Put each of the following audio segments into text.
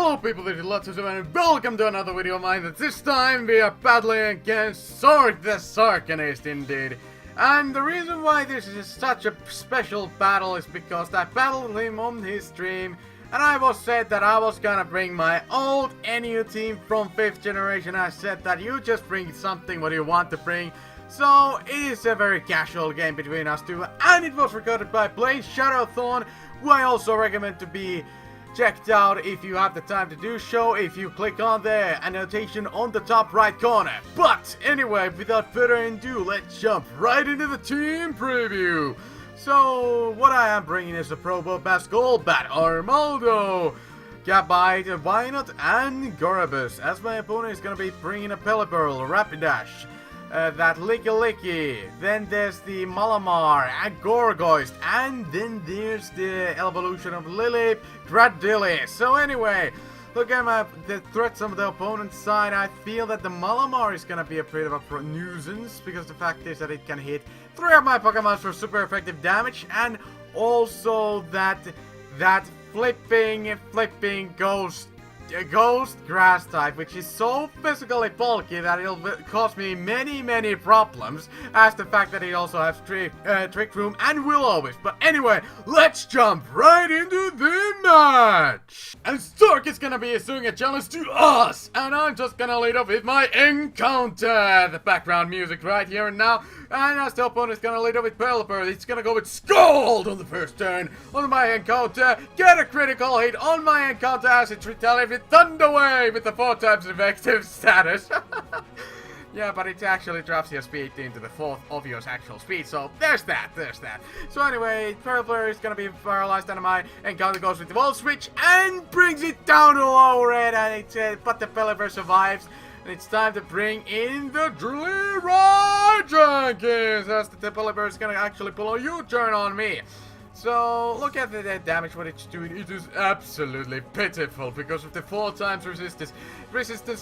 Hello people, this is Lots of and welcome to another video of mine. This time we are battling against TheSorkanist indeed. And the reason why this is such a special battle is because I battled him on his stream. And I was said that I was gonna bring my old NU team from 5th generation. I said that you just bring something what you want to bring. So it is a very casual game between us two. And it was recorded by Blaine Shadowthorn, who I also recommend to be checked out if you have the time to do so, if you click on the annotation on the top right corner. But anyway, without further ado, let's jump right into the team preview. So what I am bringing is a Probo Basgolbat, Armaldo, Gabite, Wynot, and Gorabus. As my opponent is gonna be bringing a Pelipperl, Rapidash, that Licky, then there's the Malamar and Gorgeist, and then there's the evolution of Lilip, Gradilly. So anyway, look at the threats on the opponent's side. I feel that the Malamar is gonna be a bit of a nuisance, because the fact is that it can hit 3 of my Pokemon for super effective damage, and also that flipping Ghost Grass type, which is so physically bulky that it'll cause me many problems, as the fact that it also has Trick Room and Will-O-Wisp. But anyway, let's jump right into the match! And Stark is gonna be issuing a challenge to us, and I'm just gonna lead off with my encounter, the background music right here and now. And as the opponent is gonna lead off with Pelipper, it's gonna go with Scald on the first turn on my encounter, get a critical hit on my encounter as it retaliates with Thunder Wave with the 4 times effective status. Yeah, but it actually drops your speed into the 4th of your actual speed, so there's that. So anyway, Pelipper is gonna be paralyzed, and my encounter goes with the Volt Switch and brings it down to low red, and but the Pelipper survives. And it's time to bring in the Leroy Jenkins, as the Pelipper is gonna actually pull a U-turn on me. So look at the damage what it's doing. It is absolutely pitiful because of the 4 times resistance,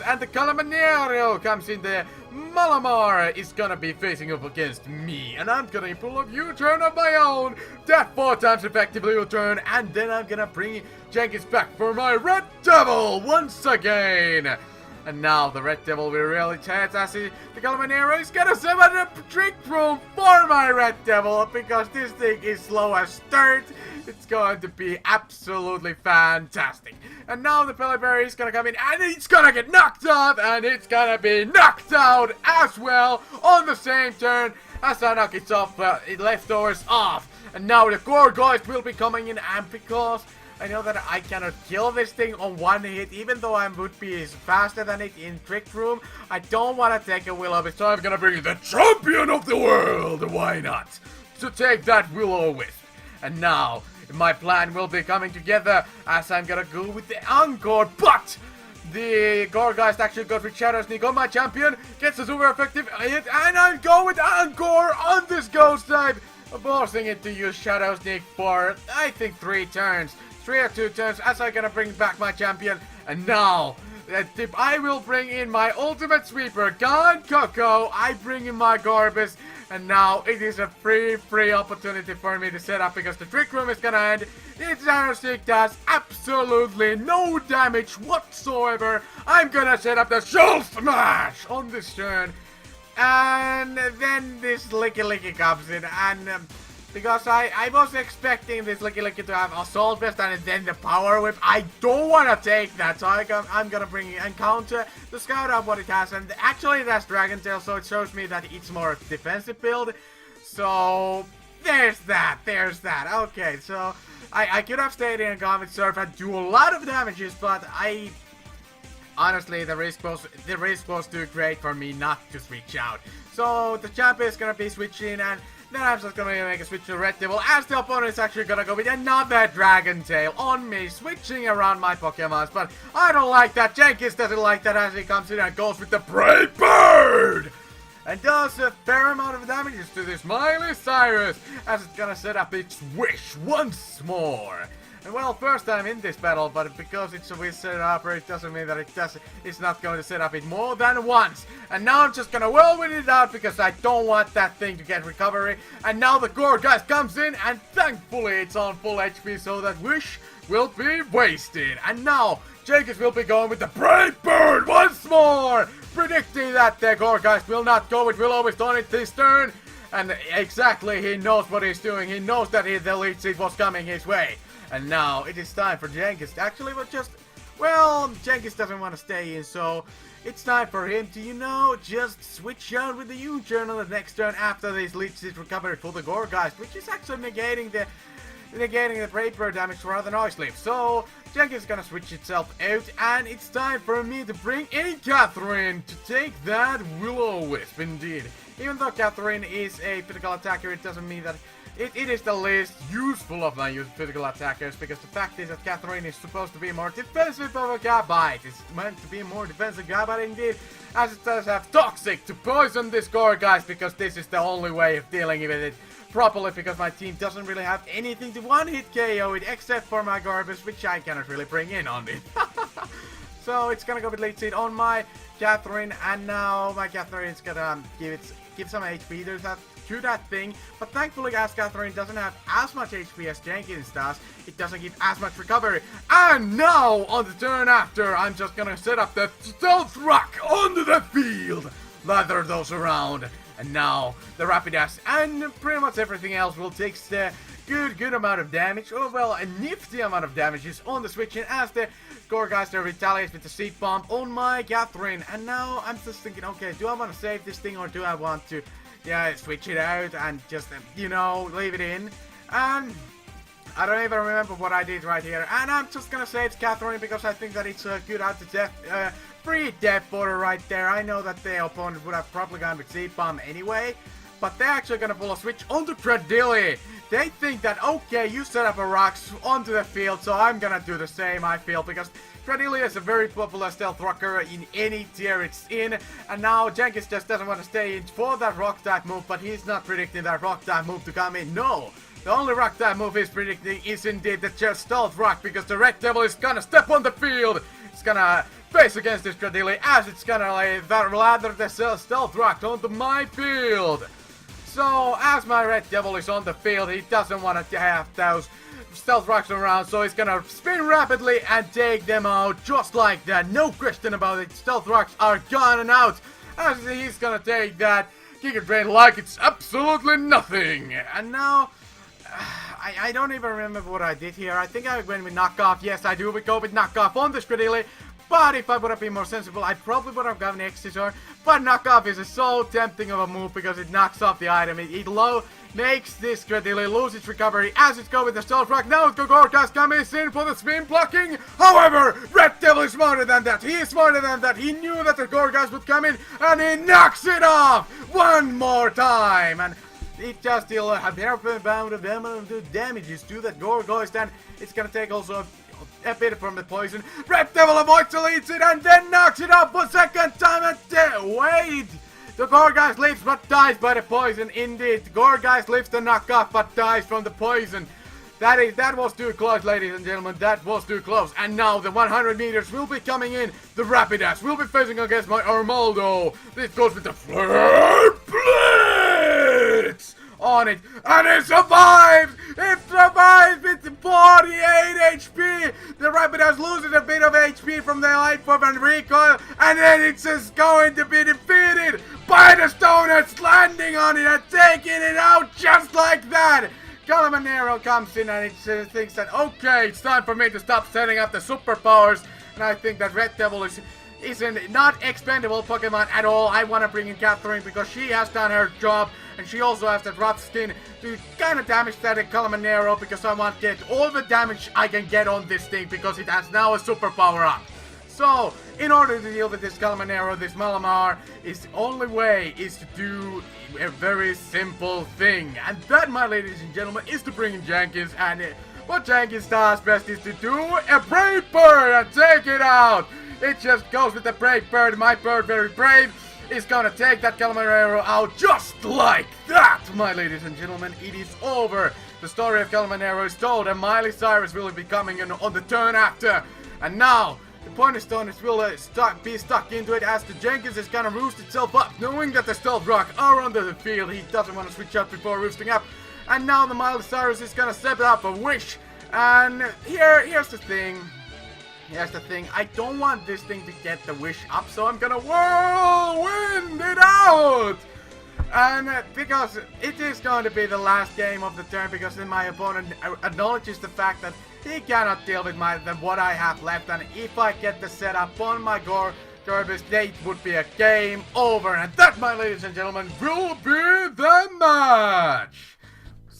and the Calamanero comes in there. Malamar is gonna be facing up against me, and I'm gonna pull a U-turn of my own. That 4 times effectively U-turn, and then I'm gonna bring Jenkins back for my Red Devil once again. And now the Red Devil will really chance as the Calamanero is gonna summon a Trick Room for my Red Devil, because this thing is slow as dirt. It's going to be absolutely fantastic. And now the Pelipper is gonna come in, and it's gonna get knocked off, and it's gonna be knocked out as well on the same turn as I knock it off, leftovers off. And now the Gorgeist will be coming in, and because I know that I cannot kill this thing on 1 hit, even though I would be faster than it in Trick Room, I don't want to take a Will-O-Wisp, so I'm gonna bring in the champion of the world, why not, to take that Will-O-Wisp. And now, my plan will be coming together, as I'm gonna go with the ENCORE, but the Gorgeist actually got with Shadow Sneak on my champion, gets a super effective hit, and I go with ENCORE on this Ghost type, forcing it to use Shadow Sneak for, I think, 3 turns. 3 or 2 turns as I'm gonna bring back my champion. And now, I will bring in my ultimate sweeper, Gone Coco. I bring in my Gorbis, and now it is a free opportunity for me to set up, because the Trick Room is gonna end. Its Aerostic does absolutely no damage whatsoever. I'm gonna set up the Shell Smash on this turn. And then this Licky comes in, and because I was expecting this Licky to have Assault Vest and then the Power Whip. I don't want to take that, so I'm gonna bring Encounter to scout out what it has. And actually it has Dragon Tail, so it shows me that it's more defensive build. So there's that. Okay, so I could have stayed in Comet Surf and do a lot of damages, but honestly, the risk was too great for me not to switch out. So the champion is gonna be switching, and then I'm just gonna make a switch to Red Devil, as the opponent is actually gonna go with another Dragon Tail on me, switching around my Pokemons. But I don't like that. Jenkins doesn't like that, as he comes in and goes with the Brave Bird, and does a fair amount of damages to this Miley Cyrus, as it's gonna set up its Wish once more. And well, first time in this battle, but because it's a Wizard operator, it doesn't mean that it's not going to set up it more than once. And now I'm just gonna whirlwind it out, because I don't want that thing to get recovery. And now the Gorgeist comes in, and thankfully it's on full HP, so that Wish will be wasted. And now, Jenkins will be going with the Brave Bird once more, predicting that the Gourgeist will not go with Will-O-Wisp on it this turn. And exactly, he knows what he's doing. He knows that the lead seed was coming his way. And now, it is time for Jenkins. Actually, well, Jenkins doesn't want to stay in, so it's time for him to, just switch out with the U-turn on the next turn after this lead seed recovery for the Gourgeist, which is actually negating the Brave Bird damage rather nicely. So, Jenkins is gonna switch itself out, and it's time for me to bring in Catherine to take that Will-O-Wisp, indeed. Even though Catherine is a physical attacker, it doesn't mean that it is the least useful of my physical attackers, because the fact is that Catherine is supposed to be more defensive of a Gabite. It's meant to be more defensive Gabite indeed, as it does have Toxic to poison this Gourgeist, because this is the only way of dealing with it properly, because my team doesn't really have anything to one-hit KO it, except for my Garbage, which I cannot really bring in on it. So it's gonna go with lead seed on my Catherine, and now my Catherine is gonna give some HP to that thing, but thankfully as Catherine doesn't have as much HP as Jenkins does, it doesn't give as much recovery. And now, on the turn after, I'm just gonna set up the Stealth Rock onto the field, lather those around, and now the Rapidash and pretty much everything else will take the good amount of damage, or well, a nifty amount of damage is on the switch in as the Gourgeist retaliates with the Seed Bomb on my Catherine. And now I'm just thinking, okay, do I want to save this thing or do I want to switch it out and just, leave it in? And I don't even remember what I did right here. And I'm just gonna save Catherine because I think that it's a good out to death, free death border right there. I know that the opponent would have probably gone with Seed Bomb anyway, but they're actually gonna pull a switch onto Cradilly. They think that, okay, you set up a rocks onto the field, so I'm gonna do the same, I feel, because Cradilly is a very popular stealth rocker in any tier it's in, and now Jenkins just doesn't want to stay in for that rock type move, but he's not predicting that rock type move to come in. No! The only rock type move he's predicting is indeed the just stealth rock, because the Red Devil is gonna step on the field! It's gonna face against this Cradilly as it's gonna lather the stealth rock onto my field! So, as my Red Devil is on the field, he doesn't want to have those stealth rocks around, so he's gonna spin rapidly and take them out just like that. No question about it, stealth rocks are gone and out, as he's gonna take that Giga Drain like it's absolutely nothing. And now, I don't even remember what I did here. I think I went with knockoff. Yes, I do go with knockoff on this Cradilly. But if I would have been more sensible, I probably would have gotten Excisor. But knockoff is so tempting of a move because it knocks off the item. It makes this Cradilly lose its recovery as it goes with the Stealth Rock. Now the Gourgeist comes in for the spin blocking. However, Red Devil is smarter than that. He is smarter than that. He knew that the Gourgeist would come in and he knocks it off one more time. And it just deals a fair amount of damages to that Gourgeist, and it's gonna take also a bit from the poison. Red Devil avoids to leads it and then knocks it off for second time and wait! The Gourgeist lives but dies by the poison. Indeed, the Gourgeist lives the knockoff but dies from the poison. That was too close, ladies and gentlemen. That was too close. And now the 100 meters will be coming in. The Rapidash will be facing against my Armaldo. This goes with the Flare Blitz on it, and it survives! It survives with 48 HP! The Rapidash loses a bit of HP from the Light Pop and Recoil, and then it's just going to be defeated by the Stoners landing on it and taking it out just like that! Calamanero comes in and it thinks that, okay, it's time for me to stop setting up the superpowers, and I think that Red Devil is not expendable Pokemon at all. I want to bring in Catherine because she has done her job, and she also has that rough skin to kind of damage that Calamanero, because I want to get all the damage I can get on this thing because it has now a superpower up. So, in order to deal with this Calamanero, this Malamar, the only way is to do a very simple thing. And that, my ladies and gentlemen, is to bring in Jenkins, and what Jenkins does best is to do a Brave Bird and take it out. It just goes with the Brave Bird. My bird, very brave, is gonna take that Calamanero out just like that, my ladies and gentlemen. It is over. The story of Calamanero is told, and Miley Cyrus will be coming in on the turn after. And now, the Pointer Stoners will be stuck into it as the Jenkins is gonna roost itself up, knowing that the Stealth Rock are under the field. He doesn't want to switch up before roosting up. And now the Miley Cyrus is gonna step up a wish And here's the thing. Here's the thing, I don't want this thing to get the wish up, so I'm gonna whirlwind it out! And because it is going to be the last game of the turn, because then my opponent acknowledges the fact that he cannot deal with what I have left, and if I get the setup on my Gorbis, it would be a game over, and that, my ladies and gentlemen, will be the match!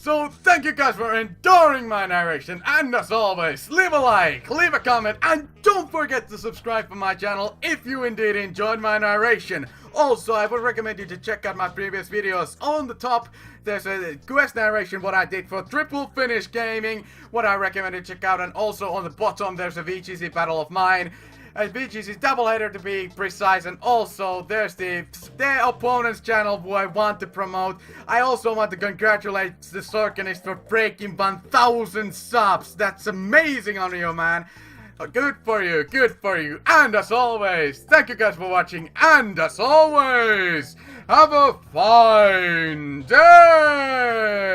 So, thank you guys for enduring my narration, and as always, leave a like, leave a comment, and don't forget to subscribe to my channel if you indeed enjoyed my narration. Also, I would recommend you to check out my previous videos. On the top, there's a quest narration, what I did for Triple Finish Gaming, what I recommend you check out, and also on the bottom, there's a VGC battle of mine. A VGC doubleheader to be precise, and also there's their opponent's channel who I want to promote. I also want to congratulate TheSorkanist for breaking 1,000 subs. That's amazing on you, man. Good for you, good for you. And as always, thank you guys for watching, and as always, have a fine day.